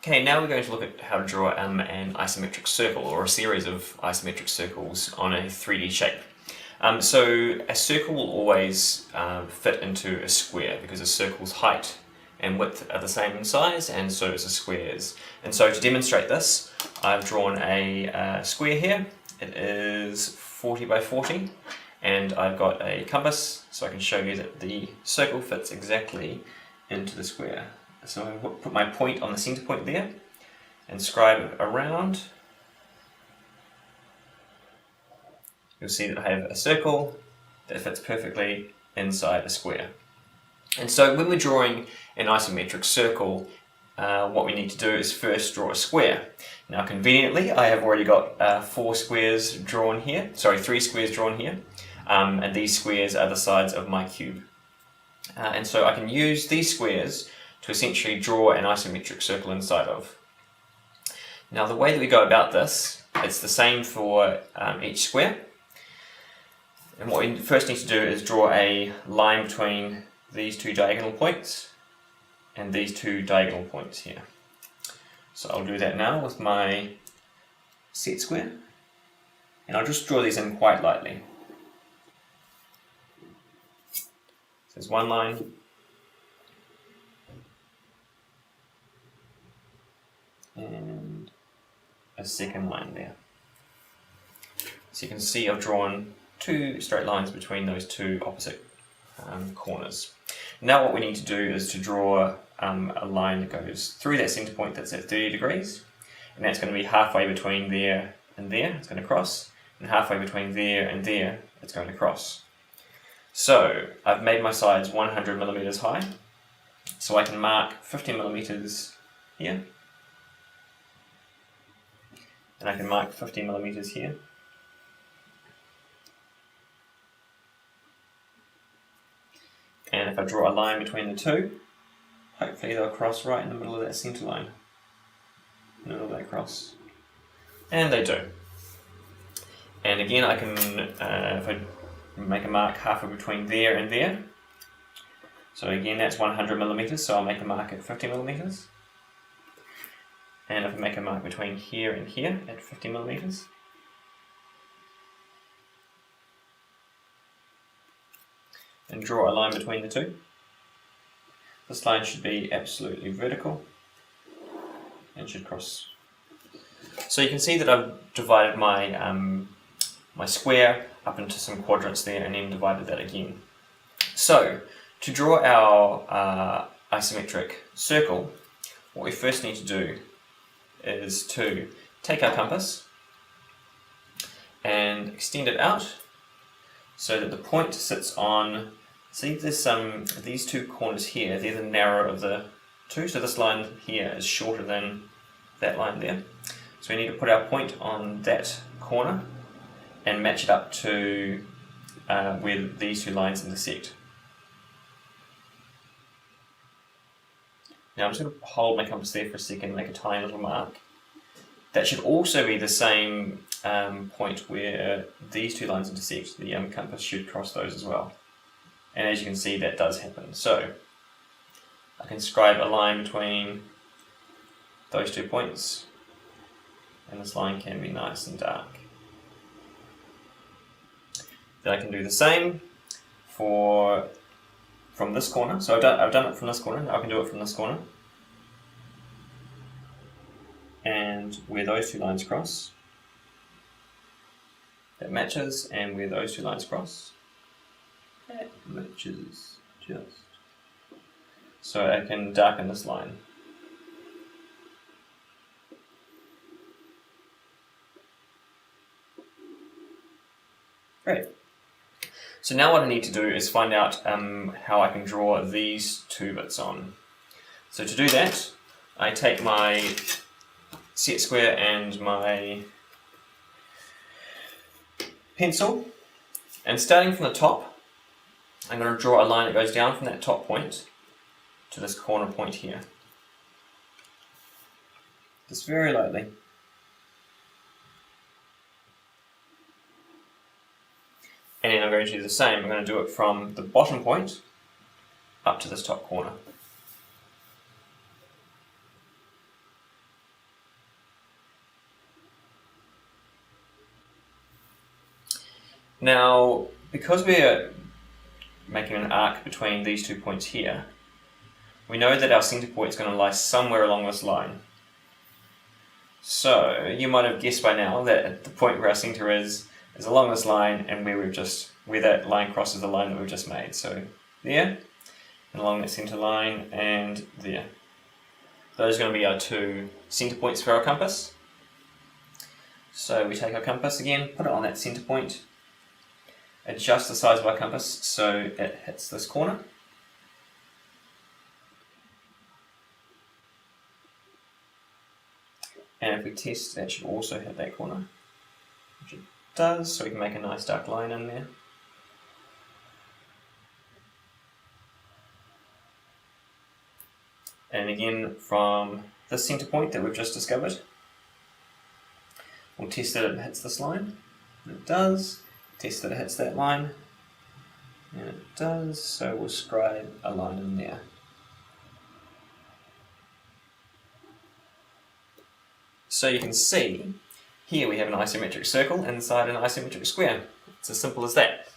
Okay, now we're going to look at how to draw an isometric circle, or a series of isometric circles on a 3D shape. So a circle will always fit into a square because a circle's height and width are the same in size, and so is a square's. And so to demonstrate this, I've drawn a square here. It is 40 by 40, and I've got a compass so I can show you that the circle fits exactly into the square. So I put my point on the center point there and scribe around. You'll see that I have a circle that fits perfectly inside a square. And so when we're drawing an isometric circle, what we need to do is first draw a square. Now conveniently, I have already got 3 squares drawn here, and these squares are the sides of my cube. And so I can use these squares to essentially draw an isometric circle inside of. Now the way that we go about this, it's the same for each square. And what we first need to do is draw a line between these 2 diagonal points and these 2 diagonal points here. So I'll do that now with my set square, and I'll just draw these in quite lightly. So there's one line, and a second line there. So you can see I've drawn 2 straight lines between those 2 opposite corners. Now what we need to do is to draw a line that goes through that center point that's at 30 degrees, and that's going to be halfway between there and there, it's going to cross, and halfway between there and there, it's going to cross. So I've made my sides 100 millimeters high, so I can mark 50 millimeters here, and I can mark 50 millimeters here. And if I draw a line between the 2, hopefully they'll cross right in the middle of that centre line. In the middle of that cross. And they do. And again, I can, if I make a mark halfway between there and there, so again that's 100 millimeters, so I'll make a mark at 50 millimeters. And if I make a mark between here and here at 50 millimeters, and draw a line between the 2. This line should be absolutely vertical and should cross. So you can see that I've divided my my square up into some quadrants there, and then divided that again. So to draw our isometric circle, what we first need to do is to take our compass and extend it out so that the point sits on, see there's these 2 corners here, they're the narrower of the 2, so this line here is shorter than that line there. So we need to put our point on that corner and match it up to where these 2 lines intersect. Now I'm just going to hold my compass there for a second and make a tiny little mark. That should also be the same point where these 2 lines intersect. The compass should cross those as well. And as you can see, that does happen. So I can scribe a line between those 2 points, and this line can be nice and dark. Then I can do the same from this corner. So I've done it from this corner, now I can do it from this corner. And where those 2 lines cross, that matches, and where those 2 lines cross, that matches just. So I can darken this line. Great. So now what I need to do is find out how I can draw these 2 bits on. So to do that, I take my set square and my pencil, and starting from the top, I'm going to draw a line that goes down from that top point to this corner point here. Just very lightly. And then I'm going to do the same. I'm going to do it from the bottom point up to this top corner. Now, because we're making an arc between these 2 points here, we know that our centre point is going to lie somewhere along this line. So you might have guessed by now that the point where our centre is along this line, and where that line crosses the line that we've just made. So there, and along that centre line, and there. Those are going to be our 2 centre points for our compass. So we take our compass again, put it on that centre point, adjust the size of our compass so it hits this corner. And if we test, that should also hit that corner, which it does, so we can make a nice dark line in there. And again, from this centre point that we've just discovered, we'll test that it hits this line, and it does. Test that it hits that line, and it does, so we'll scribe a line in there. So you can see, here we have an isometric circle inside an isometric square. It's as simple as that.